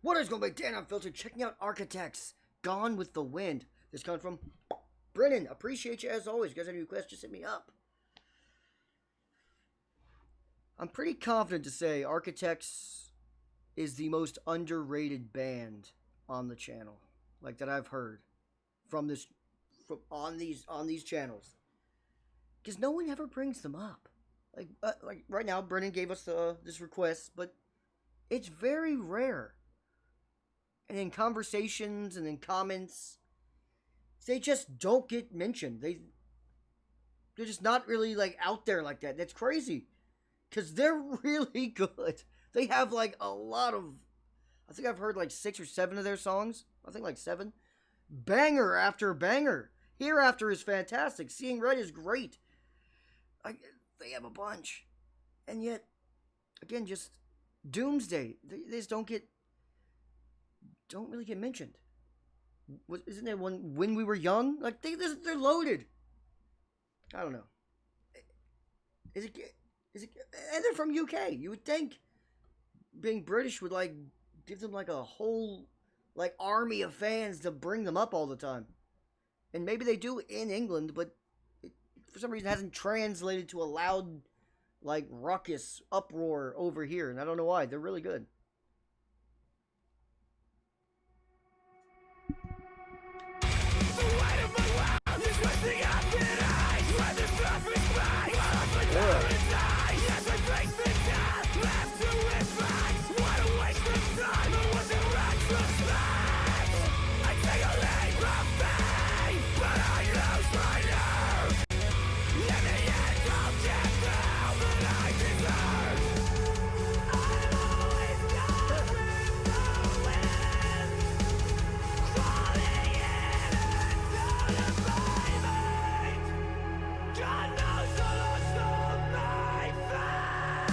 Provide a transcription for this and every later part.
What is going to be Dan Unfiltered? Checking out Architects, Gone with the Wind. This comes from Brennan. Appreciate you as always. You guys have any requests, just hit me up. I'm pretty confident to say Architects is the most underrated band on the channel, like that I've heard from on these channels, because no one ever brings them up. Like right now, Brennan gave us this request, but it's very rare. And in conversations and in comments, they just don't get mentioned. They're just not really like out there like that. That's crazy, because they're really good. They have like a lot of, I think I've heard like 6 or 7 of their songs. I think like 7. Banger after banger. Hereafter is fantastic. Seeing Red is great. They have a bunch. And yet, again, just Doomsday. They just don't really get mentioned. Isn't there one, When We Were Young? Like, they're loaded. I don't know. Is it, and they're from UK. You would think being British would like give them like a whole like army of fans to bring them up all the time. And maybe they do in England, but it, for some reason, hasn't translated to a loud like ruckus uproar over here, and I don't know why. They're really good.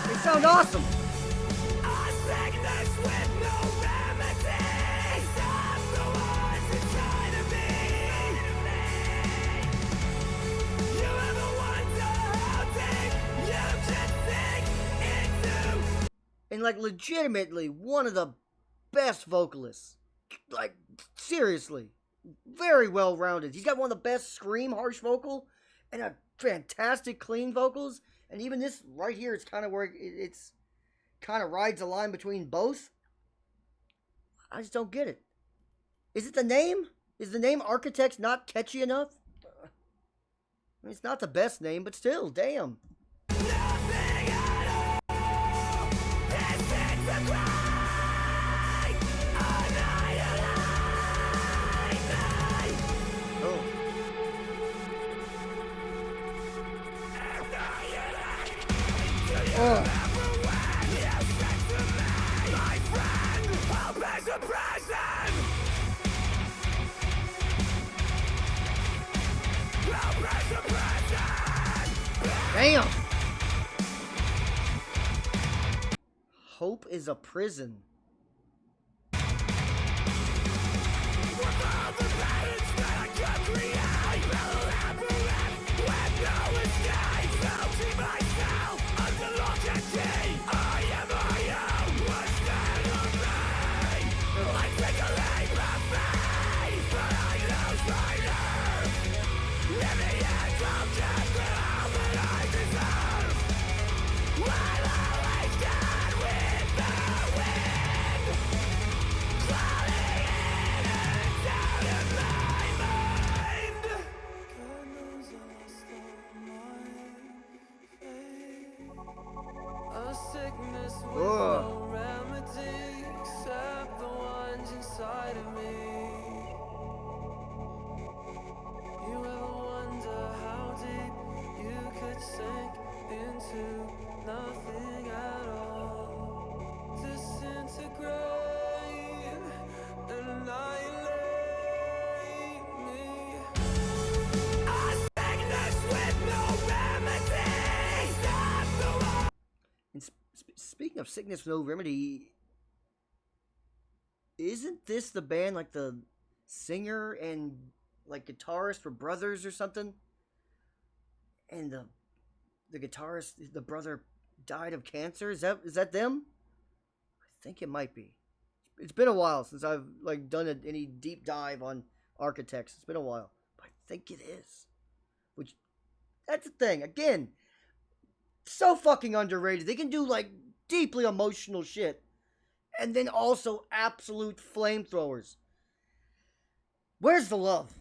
They sound awesome. And like legitimately one of the best vocalists. Like seriously. Very well rounded. He's got one of the best scream harsh vocal and a fantastic clean vocals. And even this right here, it's kind of where it's kind of rides a line between both. I just don't get it. Is it the name? Is the name Architects not catchy enough? I mean, it's not the best name, but still, damn. Damn! Hope is a prison. No remedy except the ones inside of me. You ever wonder how deep you could sink into nothing at all? Disintegrate and annihilate me. A sickness with no remedy except the one. And speaking of sickness with no remedy, isn't this the band like the singer and like guitarist were brothers or something? And the guitarist, the brother died of cancer. Is that them? I think it might be. It's It's been a while since I've like done any deep dive on architects. It's been a while, but I think it is. Which that's the thing. Again, so fucking underrated. They can do like deeply emotional shit, and then also absolute flamethrowers. Where's the love?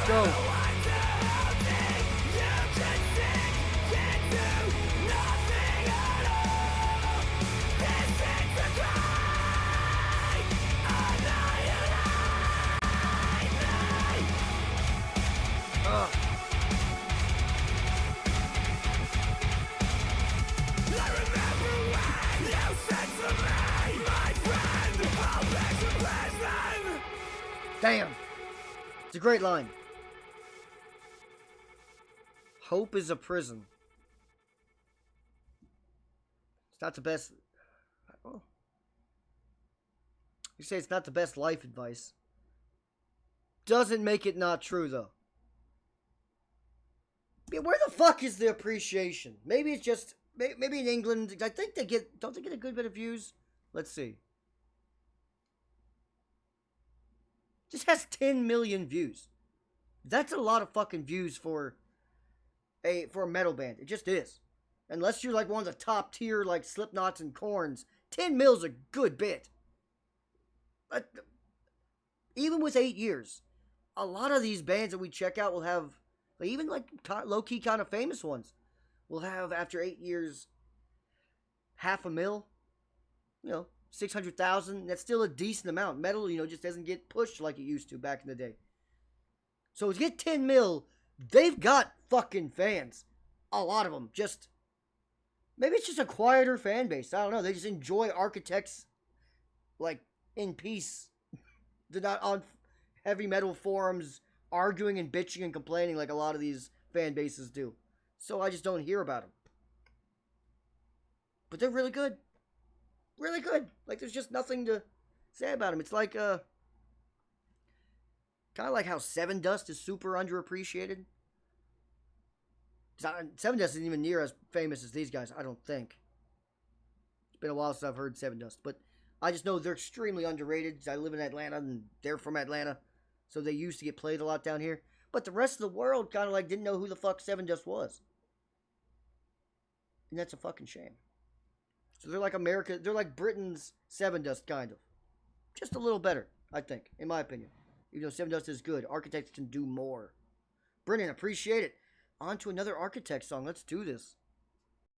Go. Damn. It's a great line. Hope is a prison. It's not the best. Well, you say it's not the best life advice. Doesn't make it not true, though. I mean, where the fuck is the appreciation? Maybe it's just. Maybe in England. I think they get. Don't they get a good bit of views? Let's see. Just has 10 million views. That's a lot of fucking views for a metal band. It just is. Unless you're like one of the top tier like Slipknots and Korns, 10 mil's a good bit. But even with 8 years, a lot of these bands that we check out will have, like, even like low key kind of famous ones, will have after 8 years 500,000. 600,000. That's still a decent amount. Metal, just doesn't get pushed like it used to back in the day. So to get 10 mil, they've got fucking fans. A lot of them. Just, maybe it's just a quieter fan base. I don't know. They just enjoy Architects, like, in peace. They're not on heavy metal forums arguing and bitching and complaining like a lot of these fan bases do. So I just don't hear about them. But they're really good. Really good. Like, there's just nothing to say about them. It's like, kind of like how Seven Dust is super underappreciated. Seven Dust isn't even near as famous as these guys, I don't think. It's been a while since I've heard Seven Dust, but I just know they're extremely underrated. I live in Atlanta, and they're from Atlanta, so they used to get played a lot down here. But the rest of the world kind of like didn't know who the fuck Seven Dust was. And that's a fucking shame. So they're like America, they're like Britain's Seven Dust, kind of. Just a little better, I think, in my opinion. Even though Seven Dust is good, Architects can do more. Brennan, appreciate it. On to another Architect song. Let's do this.